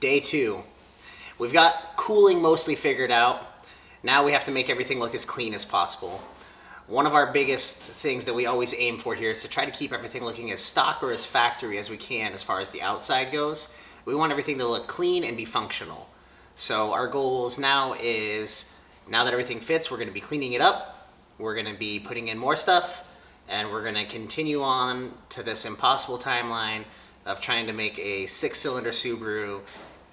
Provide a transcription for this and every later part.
Day 2. We've got cooling mostly figured out. Now we have to make everything look as clean as possible. One of our biggest things that we always aim for here is to try to keep everything looking as stock or as factory as we can as far as the outside goes. We want everything to look clean and be functional. So our goals now is, now that everything fits, we're going to be cleaning it up, we're going to be putting in more stuff, and we're going to continue on to this impossible timeline of trying to make a 6-cylinder Subaru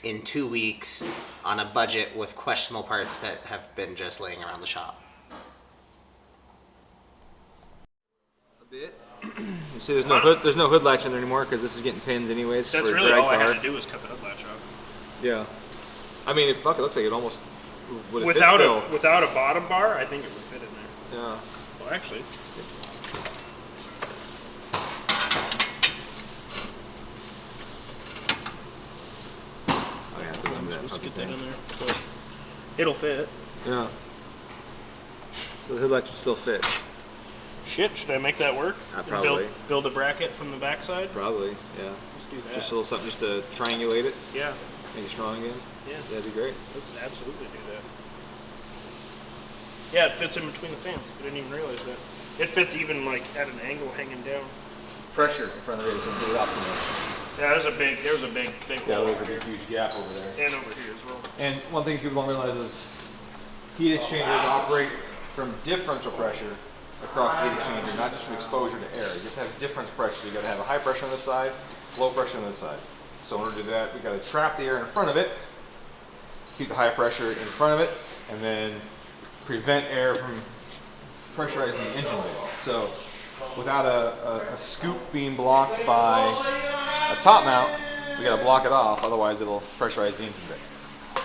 in 2 weeks on a budget with questionable parts that have been just laying around the shop. A bit. You see, there's no hood latch in there anymore because this is getting pins anyways. That's for really drag all I car. had to do was cut the hood latch off. Yeah. I mean, it looks like it almost would fit Without still. without a bottom bar, I think it would fit in there. Yeah. Well, actually. Oh yeah, Let's get that in there. So it'll fit. Yeah. So the hood latch would still fit. Shit, should I make that work? Probably. Build a bracket from the backside? Probably, yeah. Let's do that. Just a little something just to triangulate it. Yeah. Make it strong again. Yeah. That'd be great. Let's absolutely do that. Yeah, it fits in between the fans. I didn't even realize that. It fits even like at an angle hanging down. Pressure in front of it is optimal. Yeah, there's a big Yeah, hole there's over a here. huge gap over there. And over here as well. And one thing people don't realize is heat exchangers operate from differential pressure across the heat exchanger, not just from exposure to air. You have to have difference pressure. You got to have a high pressure on this side, low pressure on this side. So in order to do that, we got to trap the air in front of it, keep the high pressure in front of it, and then prevent air from pressurizing the engine bay. So without a scoop being blocked by a top mount, we got to block it off, otherwise it'll pressurize the engine bay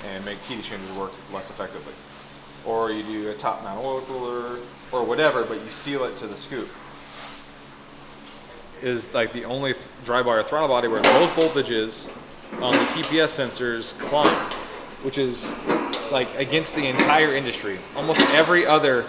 and make heat exchangers work less effectively. Or you do a top mount oil cooler or whatever, but you seal it to the scoop. Is like the only dry-wire throttle body where both voltages on the TPS sensors climb, which is like against the entire industry. Almost every other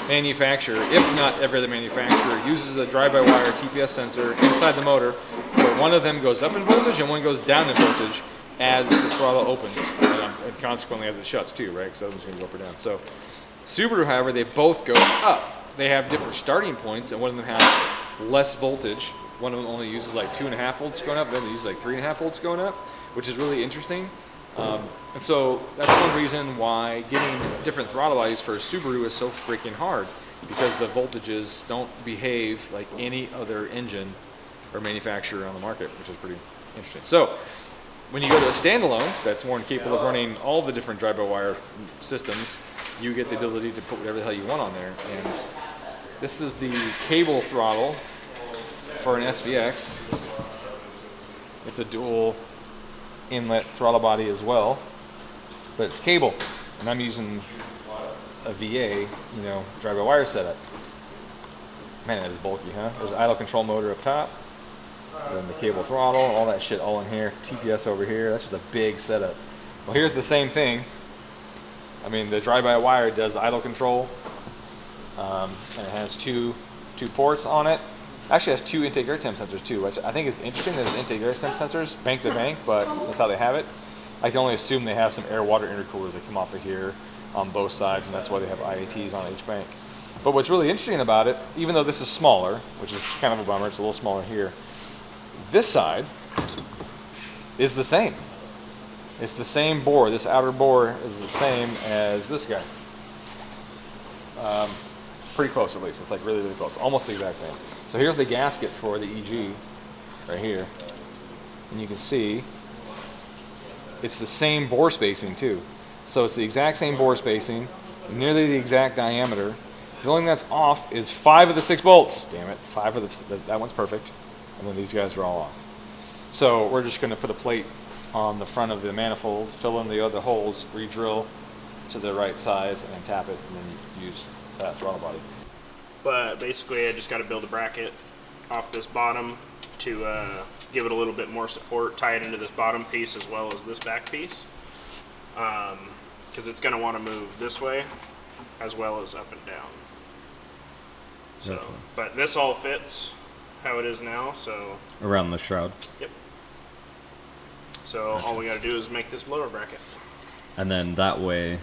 manufacturer, if not every other manufacturer, uses a drive-by-wire TPS sensor inside the motor where one of them goes up in voltage and one goes down in voltage as the throttle opens, and consequently as it shuts too, right? Because one's going to go up or down. So Subaru, however, they both go up. They have different starting points, and one of them has less voltage. One of them only uses like 2.5 volts going up, the other uses like 3.5 volts going up, which is really interesting. And so that's one reason why getting different throttle bodies for a Subaru is so freaking hard, because the voltages don't behave like any other engine or manufacturer on the market, which is pretty interesting. So when you go to a standalone that's more capable of running all the different drive-by-wire systems, you get the ability to put whatever the hell you want on there. And this is the cable throttle for an SVX. It's a dual inlet throttle body as well, but it's cable, and I'm using a VA, drive-by-wire setup. Man, that is bulky, huh? There's an idle control motor up top, then the cable throttle, all that shit all in here. TPS over here. That's just a big setup. Well, here's the same thing. I mean, the drive-by-wire does idle control, and it has two ports on it. Actually, it has 2 intake air temp sensors too, which I think is interesting. There's intake air temp sensors bank to bank, but that's how they have it. I can only assume they have some air-water intercoolers that come off of here on both sides, and that's why they have IATs on each bank. But what's really interesting about it, even though this is smaller, which is kind of a bummer, it's a little smaller here, this side is the same. It's the same bore. This outer bore is the same as this guy. Pretty close, at least. It's like really, really close. Almost the exact same. So here's the gasket for the EG right here. And you can see it's the same bore spacing too. So it's the exact same bore spacing, nearly the exact diameter. The only thing that's off is 5 of the 6 bolts. Damn it, 5 of that one's perfect. And then these guys are all off. So we're just going to put a plate on the front of the manifold, fill in the other holes, re-drill to the right size, and then tap it, and then use that throttle body. But basically, I just got to build a bracket off this bottom to give it a little bit more support, tie it into this bottom piece as well as this back piece, because it's going to want to move this way as well as up and down. So, okay. But this all fits how it is now, so around the shroud. Yep. So all we got to do is make this blower bracket. And then that way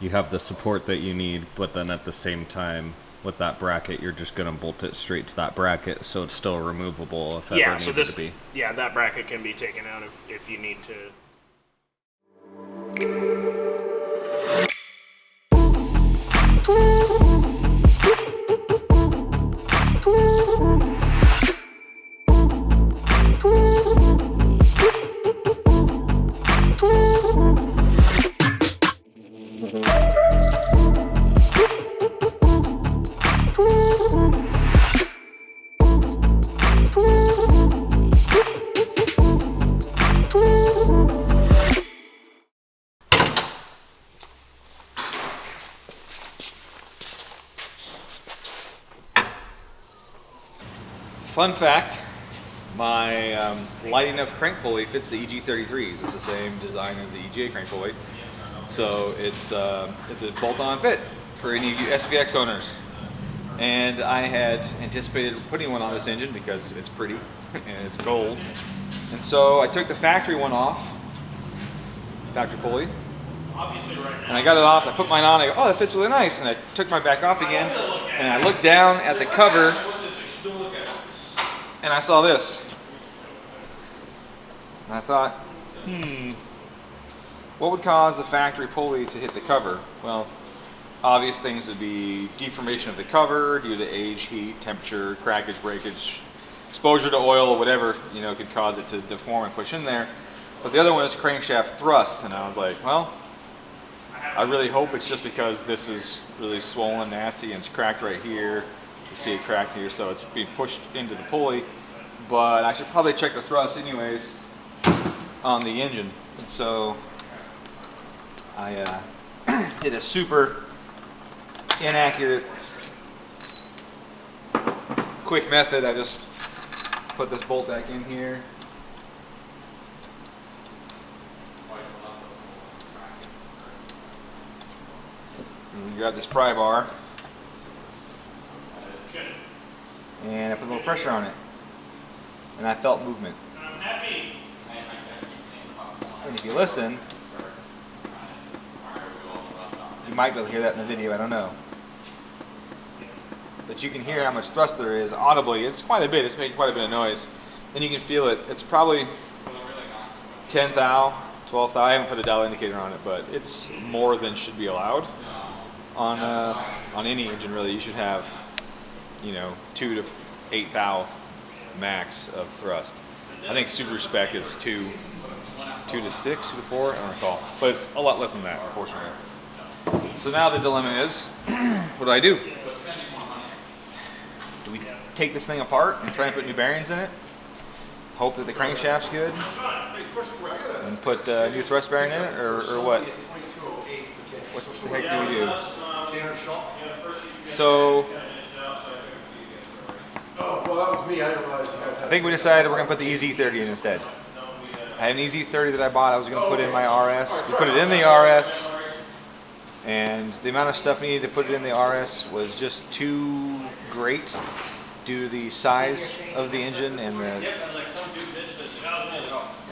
you have the support that you need, but then at the same time with that bracket you're just going to bolt it straight to that bracket, so it's still removable if ever needed to be. Yeah, that bracket can be taken out if you need to. Fun fact, my lighting of crank pulley fits the EG33s. It's the same design as the EGA crank pulley. So it's a bolt-on fit for any of you SVX owners. And I had anticipated putting one on this engine because it's pretty and it's gold. And so I took the factory one off, factory pulley, and I got it off, I put mine on, I go, oh, that fits really nice. And I took mine back off again, and I looked down at the cover, and I saw this. And I thought, what would cause the factory pulley to hit the cover? Well, obvious things would be deformation of the cover due to age, heat, temperature, crackage, breakage, exposure to oil, whatever, you know, could cause it to deform and push in there. But the other one is crankshaft thrust, and I was like, well, I really hope it's just because this is really swollen, nasty, and it's cracked right here. You see it cracked here, so it's being pushed into the pulley. But I should probably check the thrust anyways on the engine. And so I did a super inaccurate, quick method. I just put this bolt back in here. And grab this pry bar. And I put a little pressure on it. And I felt movement. And if you listen, you might be able to hear that in the video, I don't know. But you can hear how much thrust there is audibly. It's quite a bit, it's making quite a bit of noise. And you can feel it. It's probably 10 thou, 12 thou. I haven't put a dial indicator on it, but it's more than should be allowed. On any engine really, you should have, you know, 2 to 8 thou max of thrust. I think super spec is 2 to 6, 2 to 4, I don't recall. But it's a lot less than that, unfortunately. So now the dilemma is, what do? Do we take this thing apart and try and put new bearings in it? Hope that the crankshaft's good? And put a new thrust bearing in it, or what? What the heck do we do? So, oh, well, that was me. I didn't realize you guys had. I think we decided we're going to put the EZ30 in instead. I had an EZ30 that I bought. I was going to put in my RS. We put it in the RS, and the amount of stuff needed to put it in the RS was just too great due to the size of the engine and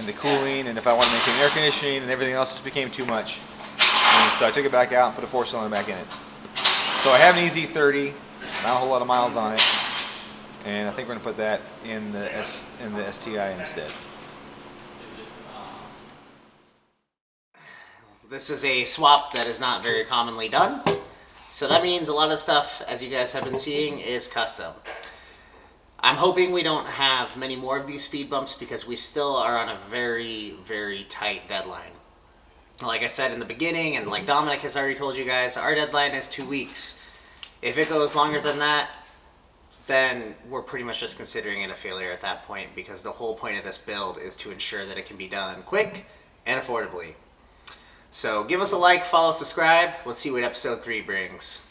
the cooling, and if I want to maintain air conditioning and everything else, it just became too much. And so I took it back out and put a 4-cylinder back in it. So I have an EZ30, not a whole lot of miles on it, and I think we're going to put that in the STI instead. This is a swap that is not very commonly done. So that means a lot of stuff, as you guys have been seeing, is custom. I'm hoping we don't have many more of these speed bumps because we still are on a very, very tight deadline. Like I said in the beginning, and like Dominic has already told you guys, our deadline is 2 weeks. If it goes longer than that, then we're pretty much just considering it a failure at that point, because the whole point of this build is to ensure that it can be done quick and affordably. So give us a like, follow, subscribe. Let's see what episode 3 brings.